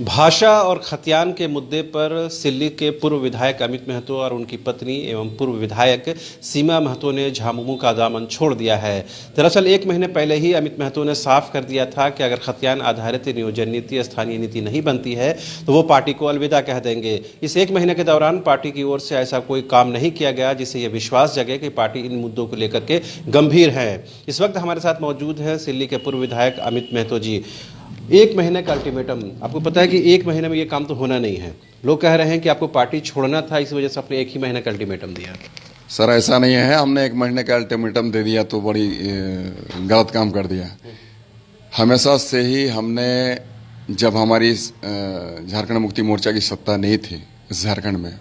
भाषा और खतियान के मुद्दे पर सिल्ली के पूर्व विधायक अमित महतो और उनकी पत्नी एवं पूर्व विधायक सीमा महतो ने झामुमो का दामन छोड़ दिया है। दरअसल 1 महीने पहले ही अमित महतो ने साफ कर दिया था कि अगर खतियान आधारित नियोजन नीति स्थानीय नीति नहीं बनती है तो वो पार्टी को अलविदा कह देंगे। इस 1 महीने के दौरान पार्टी की ओर से ऐसा कोई काम नहीं किया गया जिससे यह विश्वास जगे कि पार्टी इन मुद्दों को लेकर के गंभीर है। इस वक्त हमारे साथ मौजूद है सिल्ली के पूर्व विधायक अमित महतो जी। 1 महीने का अल्टीमेटम, आपको पता है कि 1 महीने में ये काम तो होना नहीं है। लोग कह रहे हैं कि आपको पार्टी छोड़ना था, इस वजह से आपने 1 ही महीने का अल्टीमेटम दिया। सर ऐसा नहीं है, हमने 1 महीने का अल्टीमेटम दे दिया तो बड़ी गलत काम कर दिया। हमेशा से ही हमने, जब हमारी झारखंड मुक्ति मोर्चा की सत्ता नहीं थी इस झारखंड में,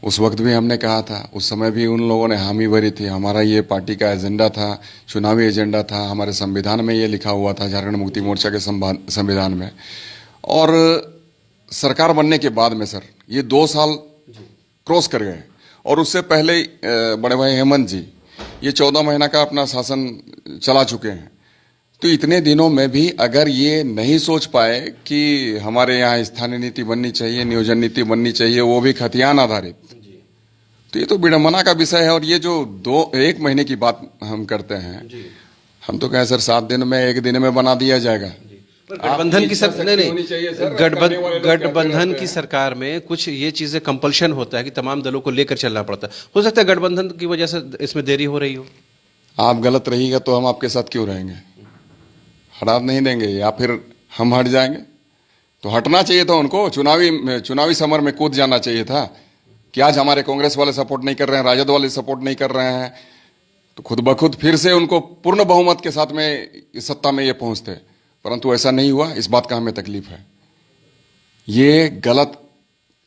उस वक्त भी हमने कहा था, उस समय भी उन लोगों ने हामी भरी थी। हमारा ये पार्टी का एजेंडा था, चुनावी एजेंडा था, हमारे संविधान में ये लिखा हुआ था, झारखंड मुक्ति मोर्चा के संविधान में। और सरकार बनने के बाद में सर ये 2 साल क्रॉस कर गए और उससे पहले बड़े भाई हेमंत जी ये 14 महीना का अपना शासन चला चुके हैं। तो इतने दिनों में भी अगर ये नहीं सोच पाए कि हमारे यहाँ स्थानीय नीति बननी चाहिए, नियोजन नीति बननी चाहिए, वो भी खतियान आधारित, तो ये तो विडंबना का विषय है। और ये जो 1 महीने की बात हम करते हैं, हम तो कहें सर 7 दिन में, 1 दिन में बना दिया जाएगा। गठबंधन की गठबंधन की सरकार में कुछ ये चीजें कंपल्शन होता है कि तमाम दलों को लेकर चलना पड़ता है। हो सकता है गठबंधन की वजह से इसमें देरी हो रही हो। आप गलत रहिएगा तो हम आपके साथ क्यों रहेंगे? हटा नहीं देंगे या फिर हम हट जाएंगे? तो हटना चाहिए था उनको, चुनावी समर में कूद जाना चाहिए था कि आज हमारे कांग्रेस वाले सपोर्ट नहीं कर रहे हैं, राजद वाले सपोर्ट नहीं कर रहे हैं, तो खुद ब खुद फिर से उनको पूर्ण बहुमत के साथ में सत्ता में ये पहुंचते। परंतु ऐसा नहीं हुआ, इस बात का हमें तकलीफ है। ये गलत,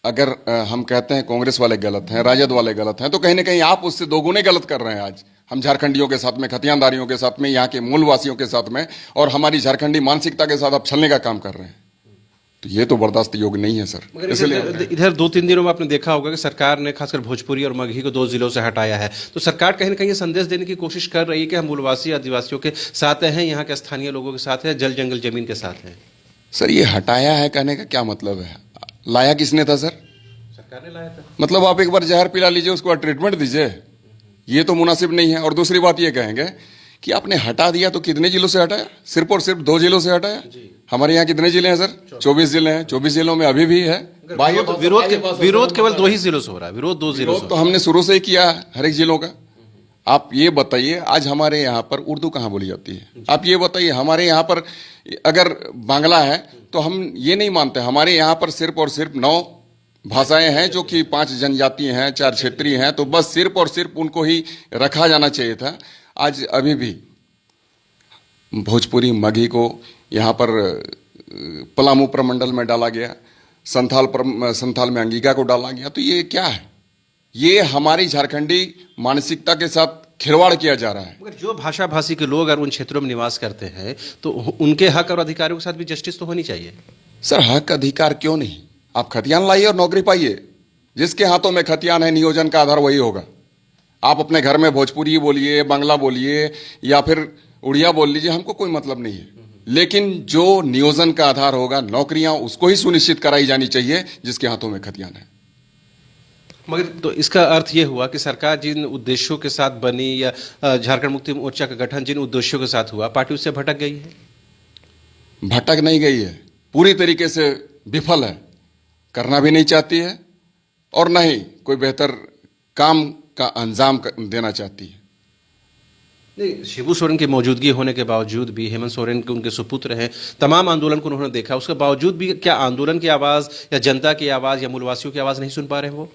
अगर हम कहते हैं कांग्रेस वाले गलत हैं, राजद वाले गलत हैं, तो कहीं ना कहीं आप उससे दोगुने गलत कर रहे हैं। आज हम झारखंडियों के साथ में, खतियानदारियों के साथ में, यहाँ के मूल वासियों के साथ में और हमारी झारखंडी मानसिकता के साथ आप छलने का काम कर रहे हैं। तो ये तो बर्दाश्त योग्य नहीं है सर। इसलिए इधर 2-3 दिनों में आपने देखा होगा कि सरकार ने खासकर भोजपुरी और मगही को 2 जिलों से हटाया है। तो सरकार कहीं ना कहीं ये संदेश देने की कोशिश कर रही है कि हम मूलवासी आदिवासियों के साथ हैं, यहाँ के स्थानीय लोगों के साथ है, जल जंगल जमीन के साथ हैं। सर ये हटाया है कहने का क्या मतलब है? लाया किसने था सर? सरकार ने लाया था। मतलब आप एक बार जहर पिला लीजिए, उसको ट्रीटमेंट दीजिए, ये तो मुनासिब नहीं है। और दूसरी बात ये कहेंगे कि आपने हटा दिया तो कितने जिलों से हटाया? सिर्फ और सिर्फ 2 जिलों से हटाया। हमारे यहाँ कितने जिले हैं सर? 24 जिले हैं। 24 जिलों में अभी भी है विरोध केवल 2 ही जिलों से हो रहा है। विरोध 2 जिलों से तो हमने शुरू से ही किया हर एक जिलों का। आप ये बताइए, आज हमारे यहाँ पर उर्दू कहाँ बोली जाती है? आप ये बताइए, हमारे यहाँ पर अगर बांग्ला है तो हम ये नहीं मानते। हमारे यहाँ पर सिर्फ और सिर्फ 9 भाषाएं हैं, जो कि 5 जनजातीय हैं, 4 क्षेत्रीय हैं, तो बस सिर्फ और सिर्फ उनको ही रखा जाना चाहिए था। आज अभी भी भोजपुरी, मगही को यहाँ पर पलामू प्रमंडल में डाला गया, संथाल में अंगिका को डाला गया। तो ये क्या है? ये हमारी झारखंडी मानसिकता के साथ खिलवाड़ किया जा रहा है। मगर जो भाषा भाषी के लोग अगर उन क्षेत्रों में निवास करते हैं तो उनके हक और अधिकारों के साथ भी जस्टिस तो होनी चाहिए। सर हक अधिकार क्यों नहीं? आप खतियान लाइए और नौकरी पाइए। जिसके हाथों में खतियान है, नियोजन का आधार वही होगा। आप अपने घर में भोजपुरी बोलिए, बांग्ला बोलिए या फिर उड़िया बोल लीजिए, हमको कोई मतलब नहीं है। लेकिन जो नियोजन का आधार होगा, नौकरियां, उसको ही सुनिश्चित कराई जानी चाहिए जिसके हाथों में खतियान है। मगर तो इसका अर्थ ये हुआ कि सरकार जिन उद्देश्यों के साथ बनी या झारखंड मुक्ति मोर्चा का गठन जिन उद्देश्यों के साथ हुआ, पार्टी उससे भटक गई है? भटक नहीं गई है, पूरी तरीके से विफल है, करना भी नहीं चाहती है और न ही कोई बेहतर काम का अंजाम देना चाहती है। नहीं, शिबू सोरेन की मौजूदगी होने के बावजूद भी, हेमंत सोरेन के उनके सुपुत्र हैं, तमाम आंदोलन को उन्होंने देखा, उसके बावजूद भी क्या आंदोलन की आवाज़ या जनता की आवाज़ या मूलवासियों की आवाज़ नहीं सुन पा रहे हैं वो?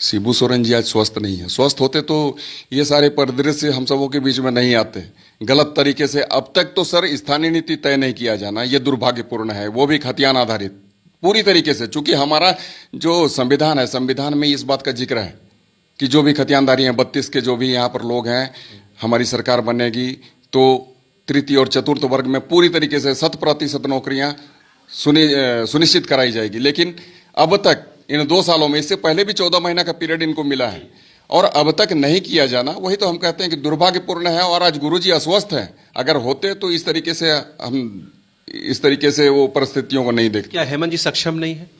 शिबू सोरेन जी आज स्वस्थ नहीं है। स्वस्थ होते तो ये सारे परिदृश्य हम सबों के बीच में नहीं आते। गलत तरीके से अब तक तो सर स्थानीय नीति तय नहीं किया जाना, ये दुर्भाग्यपूर्ण है, वो भी खतियान आधारित पूरी तरीके से। चूंकि हमारा जो संविधान है, संविधान में इस बात का जिक्र है कि जो भी खतियानदारी हैं, 32 के जो भी यहाँ पर लोग हैं, हमारी सरकार बनेगी तो तृतीय और चतुर्थ वर्ग में पूरी तरीके से 100% नौकरियां सुनिश्चित कराई जाएगी। लेकिन अब तक इन 2 सालों में, इससे पहले भी 14 महीना का पीरियड इनको मिला है और अब तक नहीं किया जाना, वही तो हम कहते हैं कि दुर्भाग्यपूर्ण है। और आज गुरुजी अस्वस्थ हैं, अगर होते तो इस तरीके से हम इस तरीके से वो परिस्थितियों को नहीं देखते। क्या हेमंत जी सक्षम नहीं है?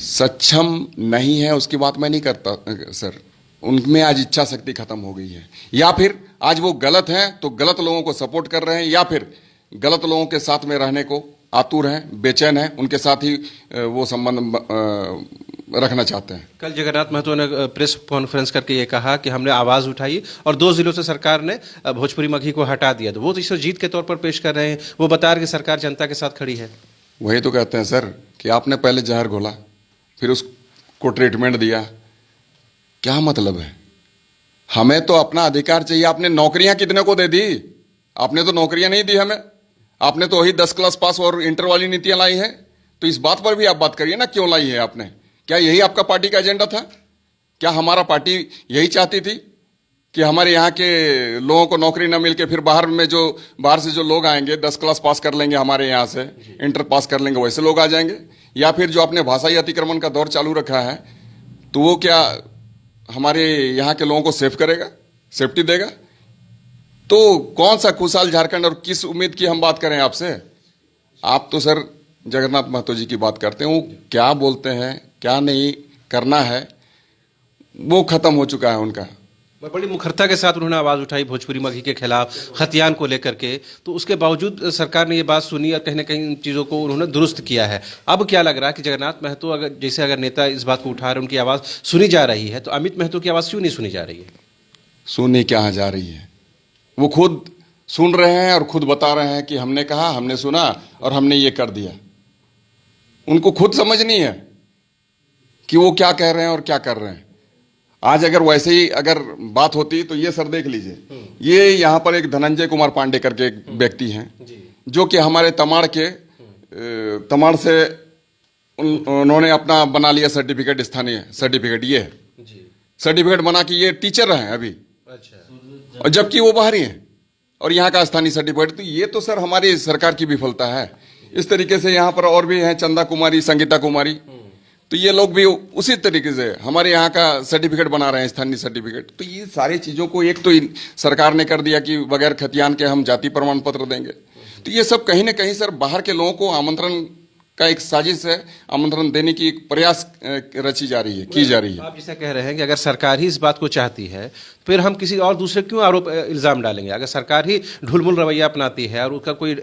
सक्षम नहीं है उसकी बात मैं नहीं करता सर। उनमें आज इच्छा शक्ति खत्म हो गई है, या फिर आज वो गलत हैं तो गलत लोगों को सपोर्ट कर रहे हैं, या फिर गलत लोगों के साथ में रहने को आतुर हैं, बेचैन हैं, उनके साथ ही वो संबंध रखना चाहते हैं। कल जगन्नाथ महतो ने प्रेस कॉन्फ्रेंस करके ये कहा कि हमने आवाज़ उठाई और 2 जिलों से सरकार ने भोजपुरी मगही को हटा दिया, तो वो तो इसे जीत के तौर पर पेश कर रहे हैं। वो बता रहे कि सरकार जनता के साथ खड़ी है। वही तो कहते हैं सर कि आपने पहले जहर घोला, फिर उसको ट्रीटमेंट दिया, क्या मतलब है? हमें तो अपना अधिकार चाहिए। आपने नौकरियां कितने को दे दी? आपने तो नौकरियां नहीं दी हमें। आपने तो वही 10 क्लास पास और इंटर वाली नीतियां लाई हैं। तो इस बात पर भी आप बात करिए ना, क्यों लाई है आपने? क्या यही आपका पार्टी का एजेंडा था? क्या हमारा पार्टी यही चाहती थी कि हमारे यहाँ के लोगों को नौकरी न मिलके फिर बाहर से जो लोग आएंगे 10 क्लास पास कर लेंगे, हमारे यहाँ से इंटर पास कर लेंगे, वैसे लोग आ जाएंगे? या फिर जो आपने भाषाई अतिक्रमण का दौर चालू रखा है, तो वो क्या हमारे यहाँ के लोगों को सेफ करेगा, सेफ्टी देगा? तो कौन सा खुशहाल झारखंड और किस उम्मीद की हम बात करें आपसे? आप तो सर जगन्नाथ महतो जी की बात करते हैं, वो क्या बोलते हैं, क्या नहीं करना है, वो खत्म हो चुका है उनका। बड़ी मुखरता के साथ उन्होंने आवाज़ उठाई भोजपुरी मगही के खिलाफ, खतियान को लेकर के, तो उसके बावजूद सरकार ने ये बात सुनी और कहीं ना कहीं इन चीज़ों को उन्होंने दुरुस्त किया है। अब क्या लग रहा है कि जगन्नाथ महतो अगर नेता इस बात को उठा रहे, उनकी आवाज़ सुनी जा रही है, तो अमित महतो की आवाज़ क्यों नहीं सुनी जा रही है? सुनी क्या जा रही है? वो खुद सुन रहे हैं और खुद बता रहे हैं कि हमने कहा, हमने सुना और हमने ये कर दिया। उनको खुद समझ नहीं है कि वो क्या कह रहे हैं और क्या कर रहे हैं। आज अगर वैसे ही अगर बात होती तो ये सर देख लीजिए, ये यहाँ पर एक धनंजय कुमार पांडे करके एक व्यक्ति हैं, जो कि हमारे तमाड़ से उन्होंने अपना बना लिया सर्टिफिकेट, स्थानीय सर्टिफिकेट। ये है सर्टिफिकेट बना के ये टीचर रहे हैं अभी। अच्छा। और जबकि वो बाहरी हैं और यहाँ का स्थानीय सर्टिफिकेट। तो ये तो सर हमारी सरकार की विफलता है। इस तरीके से यहाँ पर और भी हैं, चंदा कुमारी, संगीता कुमारी, तो ये लोग भी उसी तरीके से हमारे यहाँ का सर्टिफिकेट बना रहे हैं, स्थानीय सर्टिफिकेट। तो ये सारी चीज़ों को एक तो सरकार ने कर दिया कि बगैर खतियान के हम जाति प्रमाण पत्र देंगे। तो ये सब कहीं ना कहीं सर बाहर के लोगों को आमंत्रण का एक साजिश है, आमंत्रण देने की एक प्रयास रची जा रही है, की जा रही है। आप जिसे कह रहे हैं कि अगर सरकार ही इस बात को चाहती है, फिर हम किसी और दूसरे क्यों आरोप इल्ज़ाम डालेंगे? अगर सरकार ही ढुलमुल रवैया अपनाती है और उसका कोई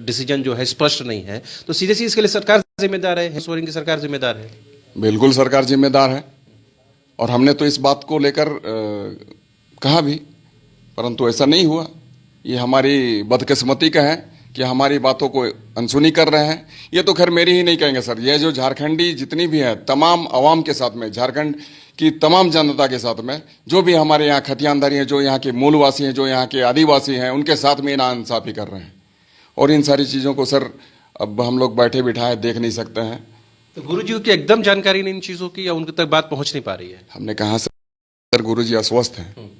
डिसीजन जो है स्पष्ट नहीं है, तो सीधे सीधे इसके लिए सरकार जिम्मेदार है, सोरेन की सरकार जिम्मेदार है। बिल्कुल सरकार जिम्मेदार है, और हमने तो इस बात को लेकर कहा भी, परंतु ऐसा नहीं हुआ। ये हमारी बदकिस्मती का है कि हमारी बातों को अनसुनी कर रहे हैं। ये तो खैर मेरी ही नहीं कहेंगे सर, ये जो झारखंडी जितनी भी है, तमाम आवाम के साथ में, झारखंड की तमाम जनता के साथ में, जो भी हमारे यहाँ खतियानदारी हैं, जो यहाँ के मूलवासी हैं, जो यहाँ के आदिवासी हैं, उनके साथ में नाइंसाफ़ी कर रहे हैं। और इन सारी चीज़ों को सर अब हम लोग बैठे बिठाए देख नहीं सकते हैं। तो गुरुजी की एकदम जानकारी नहीं इन चीज़ों की, या उनके तक बात पहुंच नहीं पा रही है? हमने कहा सर गुरुजी अस्वस्थ हैं,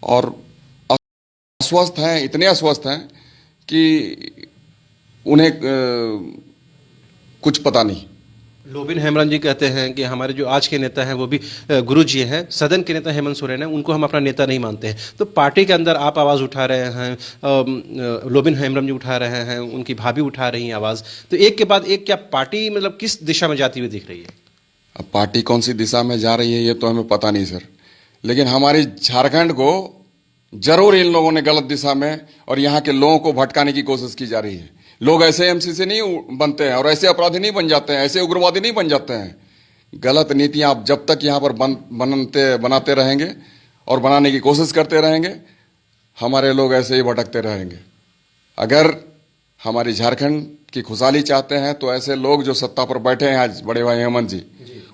और अस्वस्थ हैं, इतने अस्वस्थ हैं कि उन्हें कुछ पता नहीं। लोबिन हेमरन जी कहते हैं कि हमारे जो आज के नेता हैं वो भी गुरुजी हैं, सदन के नेता हेमंत सोरेन हैं, उनको हम अपना नेता नहीं मानते हैं। तो पार्टी के अंदर आप आवाज़ उठा रहे हैं, लोबिन हेमरन जी उठा रहे हैं, उनकी भाभी उठा रही हैं आवाज़, तो एक के बाद एक क्या पार्टी मतलब किस दिशा में जाती हुई दिख रही है? अब पार्टी कौन सी दिशा में जा रही है ये तो हमें पता नहीं सर, लेकिन हमारे झारखंड को जरूर इन लोगों ने गलत दिशा में और यहाँ के लोगों को भटकाने की कोशिश की जा रही है। लोग ऐसे एमसीसी नहीं बनते हैं और ऐसे अपराधी नहीं बन जाते हैं, ऐसे उग्रवादी नहीं बन जाते हैं। गलत नीतियाँ आप जब तक यहाँ पर बनाते रहेंगे और बनाने की कोशिश करते रहेंगे, हमारे लोग ऐसे ही भटकते रहेंगे। अगर हमारी झारखंड की खुशहाली चाहते हैं तो ऐसे लोग जो सत्ता पर बैठे हैं आज, बड़े भाई हेमंत जी,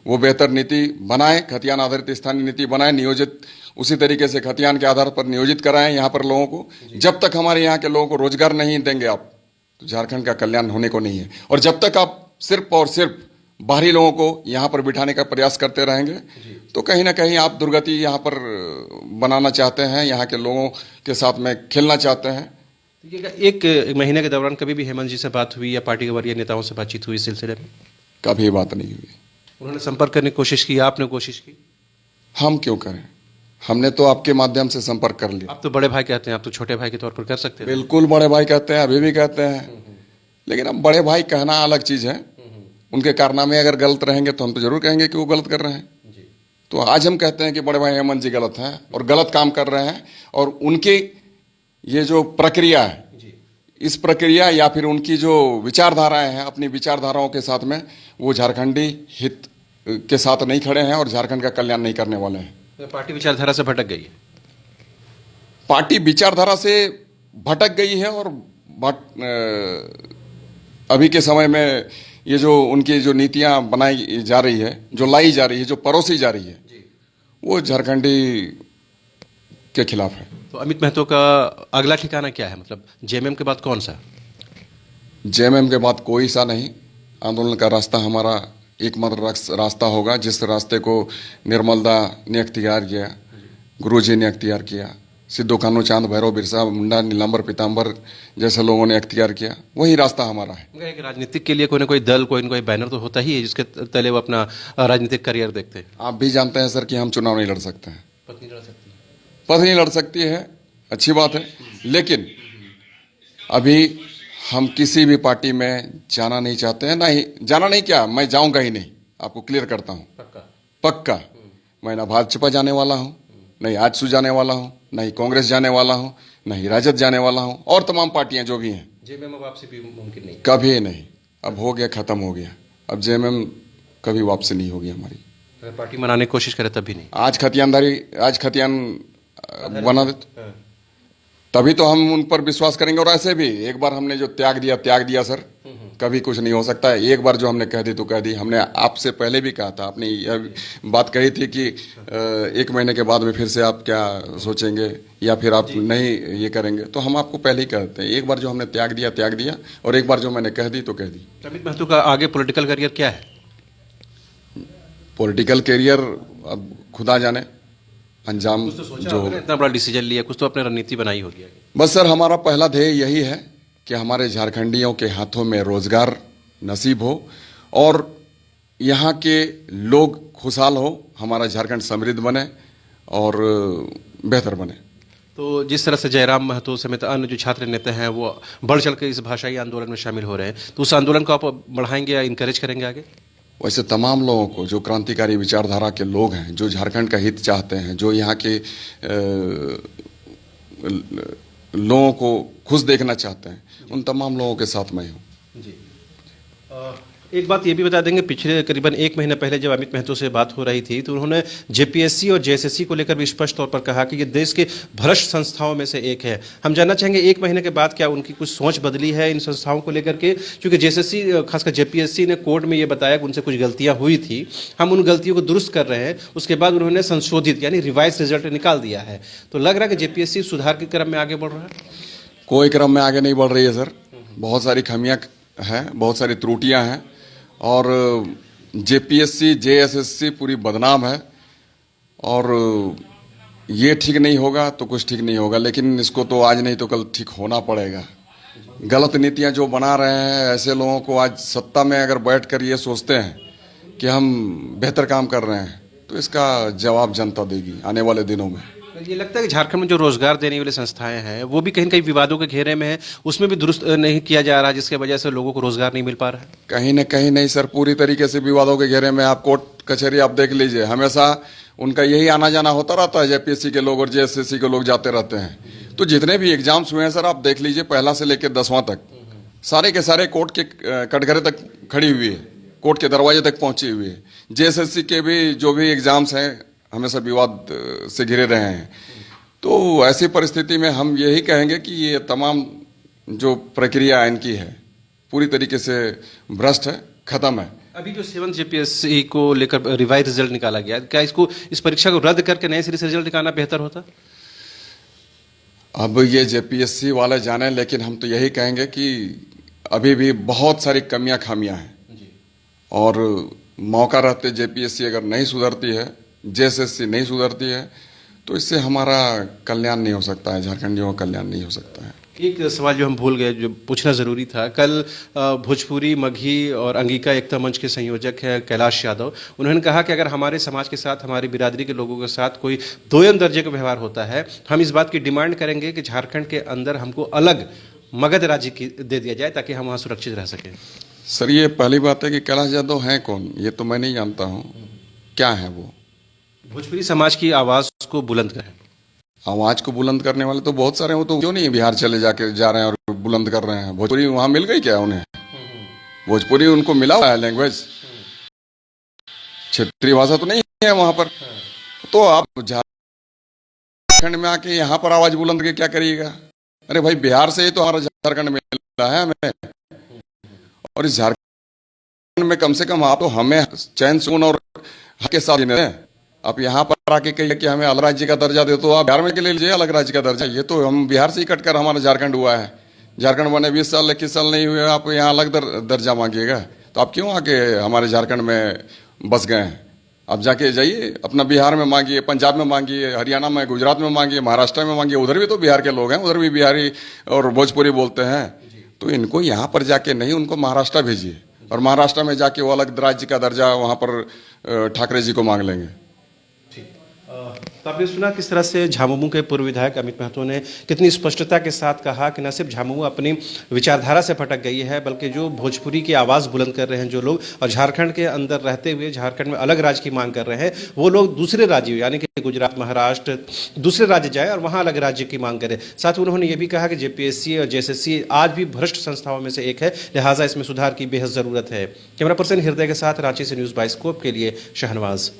वो बेहतर नीति बनाएं, खतियान आधारित स्थानीय नीति बनाएं, नियोजित उसी तरीके से खतियान के आधार पर नियोजित कराएं यहाँ पर लोगों को। जब तक हमारे यहाँ के लोगों को रोजगार नहीं देंगे आप, तो झारखंड का कल्याण होने को नहीं है। और जब तक आप सिर्फ और सिर्फ बाहरी लोगों को यहाँ पर बिठाने का प्रयास करते रहेंगे, तो कहीं ना कहीं आप दुर्गति यहाँ पर बनाना चाहते हैं, यहाँ के लोगों के साथ में खेलना चाहते हैं। एक महीने के दौरान कभी भी हेमंत जी से बात हुई या पार्टी के वरीय नेताओं से बातचीत हुई इस सिलसिले में? कभी बात नहीं हुई। उन्होंने संपर्क करने की कोशिश की, आपने कोशिश की? हम क्यों करें, हमने तो आपके माध्यम से संपर्क कर लिया। आप तो बड़े भाई कहते हैं, आप तो छोटे भाई के तौर पर कर सकते हैं। बिल्कुल बड़े भाई कहते हैं, अभी भी कहते हैं। लेकिन अब बड़े भाई कहना अलग चीज़ है। उनके कारनामे अगर गलत रहेंगे तो हम तो जरूर कहेंगे कि वो गलत कर रहे हैं। तो आज हम कहते हैं कि बड़े भाई हेमंत जी गलत हैं और गलत काम कर रहे हैं, और उनकी ये जो प्रक्रिया है, इस प्रक्रिया या फिर उनकी जो विचारधाराएं हैं, अपनी विचारधाराओं के साथ में वो झारखंडी हित के साथ नहीं खड़े हैं और झारखंड का कल्याण नहीं करने वाले हैं। पार्टी विचारधारा से भटक गई है। पार्टी विचारधारा से भटक गई है, और अभी के समय में ये जो उनकी जो नीतियां बनाई जा रही है, जो लाई जा रही है, जो परोसी जा रही है, वो झारखंडी के खिलाफ है। तो अमित महतो का अगला ठिकाना क्या है, मतलब जेएमएम के बाद कौन सा? जेएमएम के बाद कोई सा नहीं। आंदोलन का रास्ता हमारा एकमात्र रास्ता होगा, जिस रास्ते को निर्मल दा ने अख्तियार किया, गुरुजी ने अख्तियार किया, सिद्धू कान्हू चांद भैरव बिरसा मुंडा नीलांबर पीताम्बर जैसे लोगों ने अख्तियार किया, वही रास्ता हमारा है। मगर एक राजनीतिक के लिए कोई ना कोई दल, कोई ना कोई बैनर तो होता ही है जिसके तले वो अपना राजनीतिक करियर देखते हैं। आप भी जानते हैं सर कि हम चुनाव नहीं लड़ सकते हैं। पत्नी लड़ सकती है। पद नहीं लड़ सकती है, अच्छी बात है, लेकिन अभी हम किसी भी पार्टी में जाना नहीं चाहते हैं। नहीं जाना, नहीं क्या, मैं जाऊंगा ही नहीं। आपको क्लियर करता हूं, पक्का मैं ना भाजपा जाने वाला हूं, नहीं आजसू जाने वाला हूं, नहीं कांग्रेस जाने वाला हूं, नहीं राजद जाने वाला हूं, और तमाम पार्टियां जो भी हैं। जेएमएम वापसी भी मुमकिन नहीं, कभी नहीं। अब हो गया, खत्म हो गया। अब जेएमएम कभी वापसी नहीं होगी हमारी। अगर पार्टी मनाने की कोशिश करे तब भी नहीं। आज खतियान बना दे तभी तो हम उन पर विश्वास करेंगे। और ऐसे भी एक बार हमने जो त्याग दिया सर, कभी कुछ नहीं हो सकता है। एक बार जो हमने कह दी तो कह दी। हमने आपसे पहले भी कहा था, आपने यह बात कही थी कि 1 महीने के बाद में फिर से आप क्या सोचेंगे या फिर आप नहीं ये करेंगे, तो हम आपको पहले ही कहते हैं, एक बार जो हमने त्याग दिया, और एक बार जो मैंने कह दी तो कह दी। अमित महतो का आगे पॉलिटिकल करियर क्या है? पॉलिटिकल करियर अब खुदा जाने, अंजाम जो इतना बड़ा डिसीजन लिया, कुछ तो अपने रणनीति बनाई होगी। बस सर हमारा पहला ध्येय यही है कि हमारे झारखंडियों के हाथों में रोजगार नसीब हो और यहाँ के लोग खुशहाल हो, हमारा झारखंड समृद्ध बने और बेहतर बने। तो जिस तरह से जयराम महतो समेत अन्य जो छात्र नेता हैं वो बढ़ चढ़ के इस भाषाई आंदोलन में शामिल हो रहे हैं, तो उस आंदोलन को आप बढ़ाएंगे या इनकरेज करेंगे आगे? वैसे तमाम लोगों को, जो क्रांतिकारी विचारधारा के लोग हैं, जो झारखंड का हित चाहते हैं, जो यहाँ के लोगों को खुश देखना चाहते हैं, उन तमाम लोगों के साथ मैं हूँ। जी। एक बात ये भी बता देंगे, पिछले करीबन 1 महीने पहले जब अमित महतो से बात हो रही थी तो उन्होंने जेपीएससी और जेएसएससी को लेकर भी स्पष्ट तौर पर कहा कि ये देश के भ्रष्ट संस्थाओं में से एक है। हम जानना चाहेंगे 1 महीने के बाद क्या उनकी कुछ सोच बदली है इन संस्थाओं को लेकर के? क्योंकि जेएसएससी खासकर जेपीएससी ने कोर्ट में ये बताया कि उनसे कुछ गलतियाँ हुई थी, हम उन गलतियों को दुरुस्त कर रहे हैं। उसके बाद उन्होंने संशोधित यानी रिवाइज रिजल्ट निकाल दिया है। तो लग रहा है कि जेपीएससी सुधार के क्रम में आगे बढ़ रहा है? कोई क्रम में आगे नहीं बढ़ रही है सर। बहुत सारी खामियां हैं, बहुत सारी त्रुटियां हैं, और जेपीएससी जेएसएससी पूरी बदनाम है, और ये ठीक नहीं होगा तो कुछ ठीक नहीं होगा। लेकिन इसको तो आज नहीं तो कल ठीक होना पड़ेगा। गलत नीतियां जो बना रहे हैं, ऐसे लोगों को आज सत्ता में अगर बैठकर ये सोचते हैं कि हम बेहतर काम कर रहे हैं, तो इसका जवाब जनता देगी आने वाले दिनों में। ये लगता है कि झारखंड में जो रोजगार देने वाली संस्थाएं हैं वो भी कहीं न कहीं विवादों के घेरे में है, उसमें भी दुरुस्त नहीं किया जा रहा, जिसके वजह से लोगों को रोजगार नहीं मिल पा रहा है। कहीं न कहीं नहीं सर, पूरी तरीके से विवादों के घेरे में। आप कोर्ट कचहरी आप देख लीजिए, हमेशा उनका यही आना जाना होता रहता है। जेपीएससी के लोग और जेएसएससी के लोग जाते रहते हैं। तो जितने भी एग्जाम्स हुए हैं सर, आप देख लीजिए, पहला से लेकर 10वां तक सारे के सारे कोर्ट के कटघरे तक खड़ी हुई है, कोर्ट के दरवाजे तक पहुंची हुई है। जेएसएससी के भी जो भी एग्जाम्स हैं हमेशा विवाद से घिरे रहे हैं। तो ऐसी परिस्थिति में हम यही कहेंगे कि ये तमाम जो प्रक्रिया इनकी है पूरी तरीके से भ्रष्ट है, खत्म है। अभी जो 7 जेपीएससी को लेकर रिवाइज रिजल्ट निकाला गया, क्या इसको, इस परीक्षा को रद्द करके नए सिरे से रिजल्ट निकालना बेहतर होता? अब ये जेपीएससी वाले जाने, लेकिन हम तो यही कहेंगे कि अभी भी बहुत सारी कमियां खामियां हैं, और मौका रहते जेपीएससी अगर नहीं सुधरती है, जेएसएससी नहीं सुधरती है, तो इससे हमारा कल्याण नहीं हो सकता है, झारखंडियों का कल्याण नहीं हो सकता है। एक सवाल जो हम भूल गए, जो पूछना ज़रूरी था। कल भोजपुरी, मगही और अंगिका एकता मंच के संयोजक हैं कैलाश यादव, उन्होंने कहा कि अगर हमारे समाज के साथ, हमारी बिरादरी के लोगों के साथ कोई दोयम दर्जे का व्यवहार होता है, हम इस बात की डिमांड करेंगे कि झारखंड के अंदर हमको अलग मगध राज्य की दे दिया जाए ताकि हम वहाँ सुरक्षित रह सकें। सर ये पहली बात है कि कैलाश यादव हैं कौन, ये तो मैं नहीं जानता हूँ, क्या है वो। भोजपुरी समाज की आवाज़ को बुलंद करें। आवाज को बुलंद करने वाले तो बहुत सारे हैं, वो तो क्यों नहीं बिहार चले जाके जा रहे हैं और बुलंद कर रहे हैं। भोजपुरी वहां मिल गई क्या उन्हें? भोजपुरी उनको मिला हुआ है लैंग्वेज, क्षेत्रीय भाषा तो नहीं है वहां पर। तो आप झारखंड में आके यहाँ पर आवाज बुलंद के क्या करिएगा? अरे भाई बिहार से ही तो हमारा झारखंड मिला है हमें, और इस झारखंड में कम से कम आप तो हमें चैन सुकून और हक के साथ जीने दें। आप यहाँ पर आके कहिए कि हमें अलग राज्य का दर्जा दे, तो आप बिहार में के ले लीजिए अलग राज्य का दर्जा। ये तो हम बिहार से ही कटकर हमारा झारखंड हुआ है। झारखंड बने 20 साल 21 साल नहीं हुए, आप यहाँ अलग दर्जा मांगिएगा? तो आप क्यों आके हमारे झारखंड में बस गए हैं? आप जाके जाइए अपना बिहार में मांगिए, पंजाब में मांगिए, हरियाणा में, गुजरात में मांगिए, महाराष्ट्र में मांगिए। उधर भी तो बिहार के लोग हैं, उधर भी बिहारी और भोजपुरी बोलते हैं। तो इनको यहाँ पर जाके नहीं, उनको महाराष्ट्र भेजिए, और महाराष्ट्र में जाके वो अलग राज्य का दर्जा वहाँ पर ठाकरे जी को मांग लेंगे। तो आपने सुना किस तरह से झामुमो के पूर्व विधायक अमित महतो ने कितनी स्पष्टता के साथ कहा कि न सिर्फ झामुमो अपनी विचारधारा से भटक गई है, बल्कि जो भोजपुरी की आवाज़ बुलंद कर रहे हैं जो लोग, और झारखंड के अंदर रहते हुए झारखंड में अलग राज्य की मांग कर रहे हैं, वो लोग दूसरे राज्य यानी कि गुजरात, महाराष्ट्र, दूसरे राज्य जाए और वहाँ अलग राज्य की मांग करें। साथ ही उन्होंने ये भी कहा कि जेपीएससी और जेएसएससी आज भी भ्रष्ट संस्थाओं में से एक है, लिहाजा इसमें सुधार की बेहद ज़रूरत है। कैमरा पर्सन हृदय के साथ रांची से न्यूज़ बाइस्कोप के लिए शहनवाज।